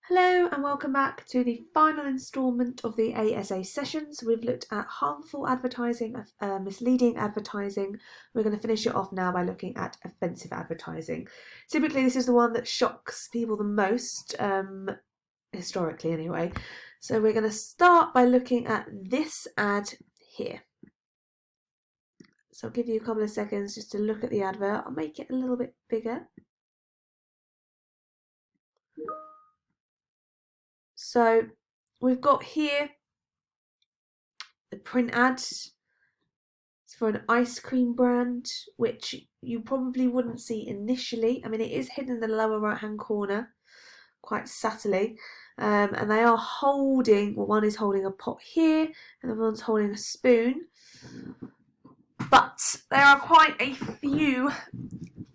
Hello and welcome back to the final instalment of the ASA sessions. We've looked at harmful advertising, misleading advertising. We're going to finish it off now by looking at offensive advertising. Typically this is the one that shocks people the most, historically anyway. So we're going to start by looking at this ad here. So I'll give you a couple of seconds just to look at the advert. I'll make it a little bit bigger. So we've got here the print ad. It's for an ice cream brand, which you probably wouldn't see initially. I mean, it is hidden in the lower right hand corner quite subtly. And they are holding, well, one is holding a pot here and the one's holding a spoon. But there are quite a few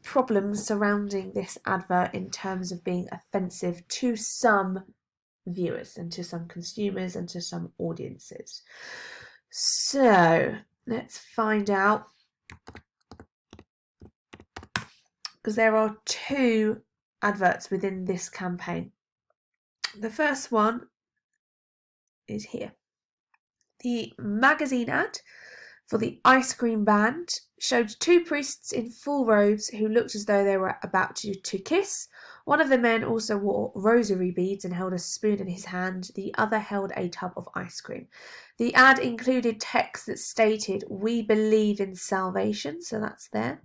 problems surrounding this advert in terms of being offensive to some viewers and to some consumers and to some audiences. So let's find out, because there are two adverts within this campaign. The first one is here. The magazine ad for the ice cream band showed two priests in full robes who looked as though they were about to kiss. One of the men also wore rosary beads and held a spoon in his hand. The other held a tub of ice cream. The ad included text that stated, "We believe in salvation," so that's there.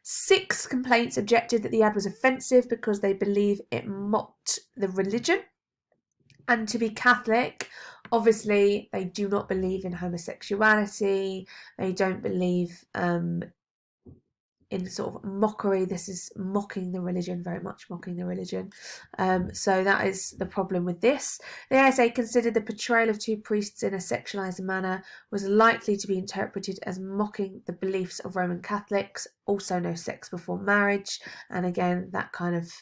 6 complaints objected that the ad was offensive because they believe it mocked the religion. And to be Catholic, obviously they do not believe in homosexuality. They don't believe in sort of mockery. This is mocking the religion, very much mocking the religion. So that is the problem with this. The ASA considered the portrayal of two priests in a sexualised manner was likely to be interpreted as mocking the beliefs of Roman Catholics, also no sex before marriage, and again that kind of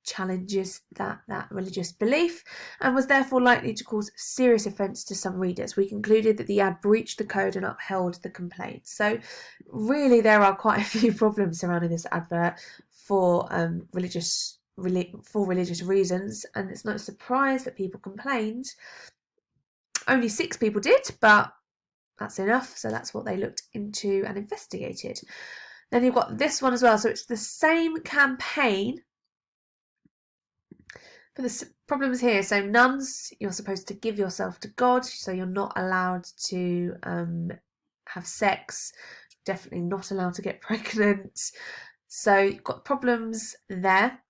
challenges that religious belief, and was therefore likely to cause serious offence to some readers. We concluded that the ad breached the code and upheld the complaint. So really there are quite a few problems surrounding this advert for religious reasons, and it's no surprise that people complained. Only 6 people did, but that's enough, so that's what they looked into and investigated. Then you've got this one as well, so it's the same campaign. But the problems here, so nuns, you're supposed to give yourself to God, so you're not allowed to have sex, definitely not allowed to get pregnant. So you've got problems there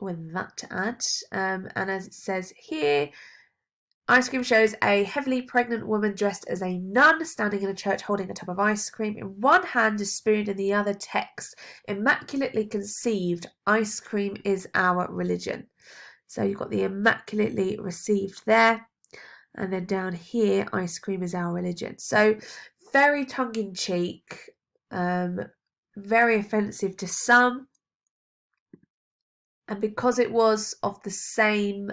with that ad. And as it says here, ice cream shows a heavily pregnant woman dressed as a nun standing in a church holding a tub of ice cream. In one hand is spoon, in the other text, "Immaculately conceived, ice cream is our religion." So you've got the immaculately received there. And then down here, ice cream is our religion. So very tongue-in-cheek, very offensive to some. And because it was of the same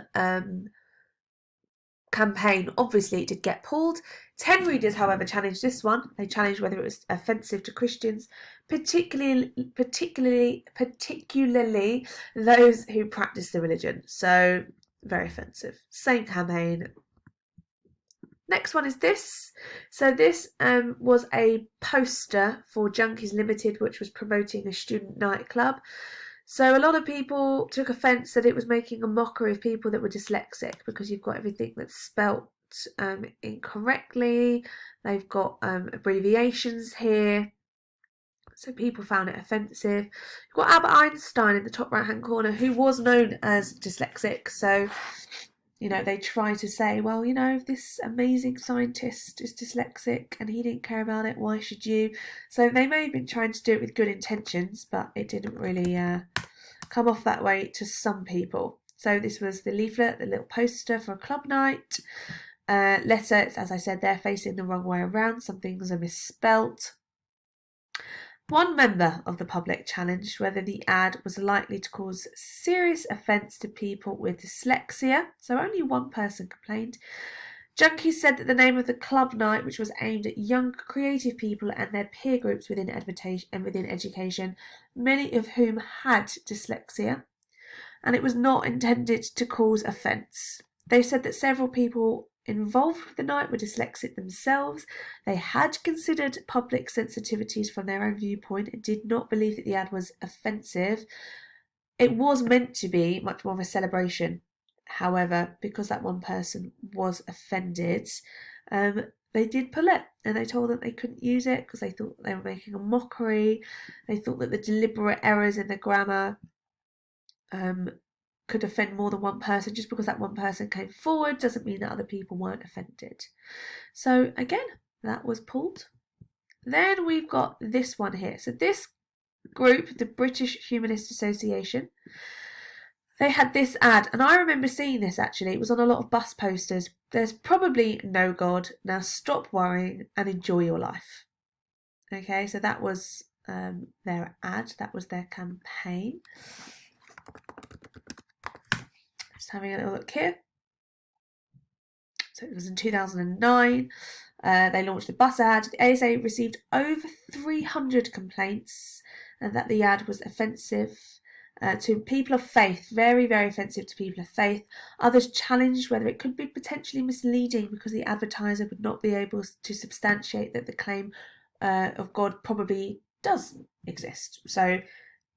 campaign, obviously it did get pulled. 10 readers, however, challenged this one. They challenged whether it was offensive to Christians, particularly those who practice the religion. So very offensive. Same campaign. Next one is this. So this was a poster for Junkies Limited, which was promoting a student nightclub. So a lot of people took offence that it was making a mockery of people that were dyslexic, because you've got everything that's spelt incorrectly. They've got abbreviations here. So people found it offensive. You've got Albert Einstein in the top right hand corner, who was known as dyslexic. So, you know, they try to say, well, you know, if this amazing scientist is dyslexic and he didn't care about it, why should you? So they may have been trying to do it with good intentions, but it didn't really come off that way to some people. So this was the leaflet, the little poster for a club night. Letter, as I said, they're facing the wrong way around. Some things are misspelt. One member of the public challenged whether the ad was likely to cause serious offence to people with dyslexia, so only one person complained. Junkies said that the name of the club night, which was aimed at young creative people and their peer groups within education, many of whom had dyslexia, and it was not intended to cause offence. They said that several people involved with the night were dyslexic themselves. They had considered public sensitivities from their own viewpoint and did not believe that the ad was offensive. It was meant to be much more of a celebration. However, because that one person was offended, they did pull it, and they told them they couldn't use it because they thought they were making a mockery. They thought that the deliberate errors in the grammar could offend more than one person. Just because that one person came forward doesn't mean that other people weren't offended. So again, that was pulled. Then we've got this one here. So this group, the British Humanist Association, they had this ad, and I remember seeing this actually. It was on a lot of bus posters. There's probably no God. Now stop worrying and enjoy your life. Okay, so that was their ad. That was their campaign. Just having a little look here. So it was in 2009. They launched the bus ad. The ASA received over 300 complaints and that the ad was offensive to people of faith, very, very offensive to people of faith. Others challenged whether it could be potentially misleading because the advertiser would not be able to substantiate that the claim of God probably does exist. So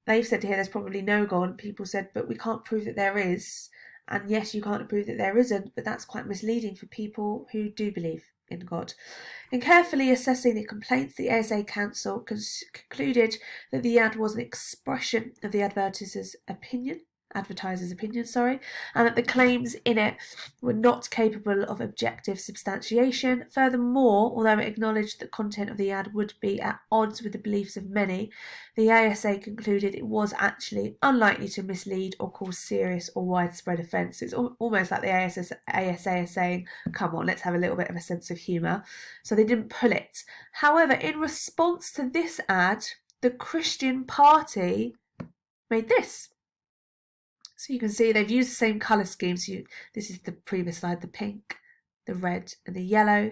they've said here there's probably no God. People said, but we can't prove that there is. And yes, you can't prove that there isn't, but that's quite misleading for people who do believe in God. In carefully assessing the complaints, the ASA Council concluded that the ad was an expression of the advertiser's opinion, and that the claims in it were not capable of objective substantiation. Furthermore, although it acknowledged the content of the ad would be at odds with the beliefs of many, the ASA concluded it was actually unlikely to mislead or cause serious or widespread offence. It's almost like the ASA is saying, come on, let's have a little bit of a sense of humour. So they didn't pull it. However, in response to this ad, the Christian Party made this. So you can see they've used the same colour scheme. So this is the previous slide, the pink, the red and the yellow.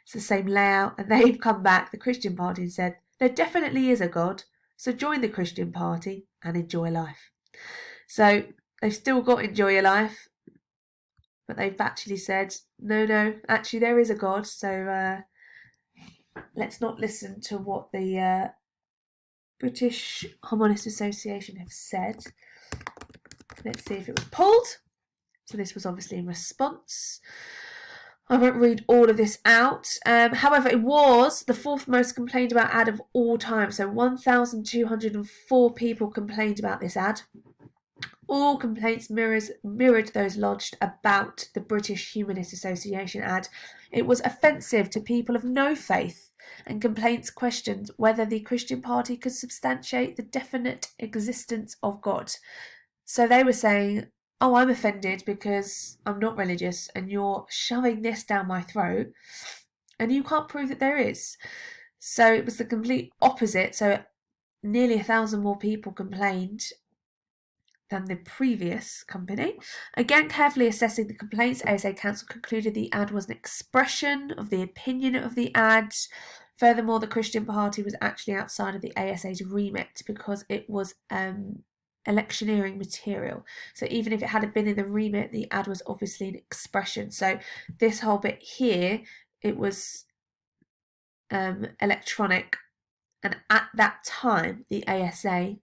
It's the same layout. And they've come back, the Christian Party, and said, there definitely is a God. So join the Christian Party and enjoy life. So they've still got enjoy your life. But they've actually said, no, actually there is a God. So let's not listen to what the British Humanist Association have said. Let's see if it was pulled. So this was obviously in response. I won't read all of this out. However, it was the fourth most complained about ad of all time. So 1,204 people complained about this ad. All complaints mirrored those lodged about the British Humanist Association ad. It was offensive to people of no faith, and complaints questioned whether the Christian Party could substantiate the definite existence of God. So they were saying, oh, I'm offended because I'm not religious and you're shoving this down my throat and you can't prove that there is. So it was the complete opposite. So nearly 1,000 more people complained than the previous company. Again, carefully assessing the complaints, ASA Council concluded the ad was an expression of the opinion of the ad. Furthermore, the Christian Party was actually outside of the ASA's remit because it was electioneering material. So even if it had been in the remit, the ad was obviously an expression. So this whole bit here, it was electronic, and at that time the ASA,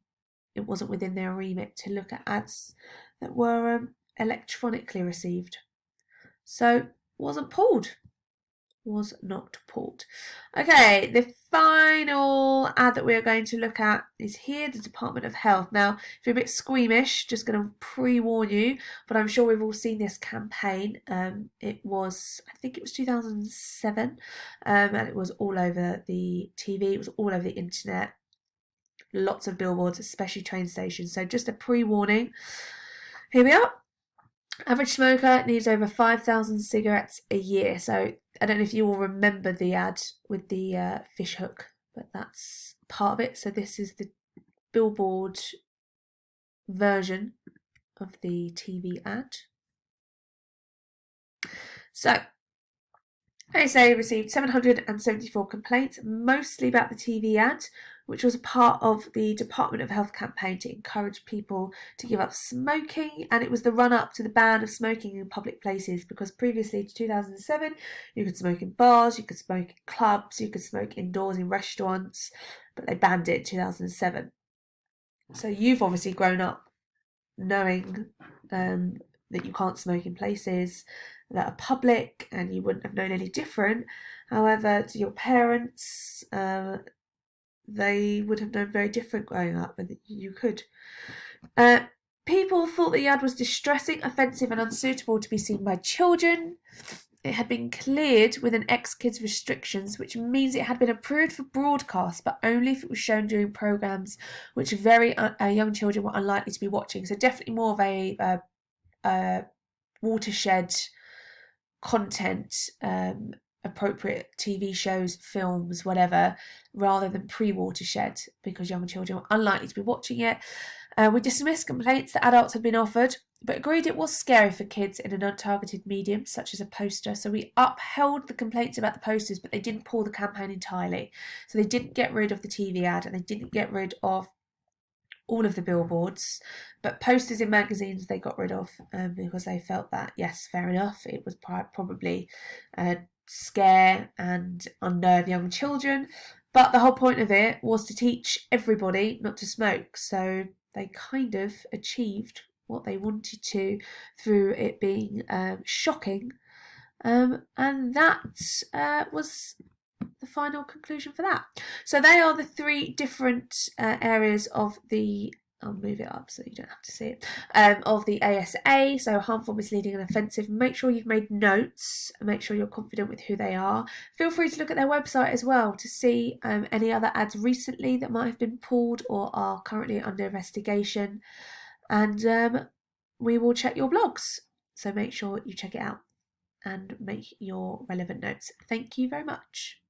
it wasn't within their remit to look at ads that were electronically received. So wasn't pulled. Was not pulled. Okay, the final ad that we are going to look at is here, the Department of Health. Now, if you're a bit squeamish, just going to pre-warn you, but I'm sure we've all seen this campaign. It was, I think it was 2007, and it was all over the TV, it was all over the internet, lots of billboards, especially train stations. So just a pre-warning. Here we are. Average smoker needs over 5,000 cigarettes a year. So I don't know if you all remember the ad with the fish hook, but that's part of it. So this is the billboard version of the TV ad. So ASA received 774 complaints, mostly about the TV ad, which was a part of the Department of Health campaign to encourage people to give up smoking, and it was the run-up to the ban of smoking in public places, because previously to 2007 you could smoke in bars, you could smoke in clubs, you could smoke indoors in restaurants, but they banned it in 2007. So you've obviously grown up knowing that you can't smoke in places that are public, and you wouldn't have known any different. However, to your parents, they would have known very different growing up, and you could. People thought the ad was distressing, offensive, and unsuitable to be seen by children. It had been cleared within X-Kids restrictions, which means it had been approved for broadcast, but only if it was shown during programmes which very young children were unlikely to be watching. So definitely more of a watershed content, appropriate TV shows, films, whatever, rather than pre-watershed, because young children were unlikely to be watching it. We dismissed complaints that adults had been offered, but agreed it was scary for kids in an untargeted medium, such as a poster. So we upheld the complaints about the posters, but they didn't pull the campaign entirely. So they didn't get rid of the TV ad, and they didn't get rid of all of the billboards, but posters in magazines they got rid of, because they felt that, yes, fair enough, it was probably scare and unnerve young children, but the whole point of it was to teach everybody not to smoke. So they kind of achieved what they wanted to through it being shocking, and that was the final conclusion for that. So they are the three different areas of the, I'll move it up so you don't have to see it, of the ASA. So harmful, misleading and offensive. Make sure you've made notes, make sure you're confident with who they are. Feel free to look at their website as well to see any other ads recently that might have been pulled or are currently under investigation, and we will check your blogs, so make sure you check it out and make your relevant notes. Thank you very much.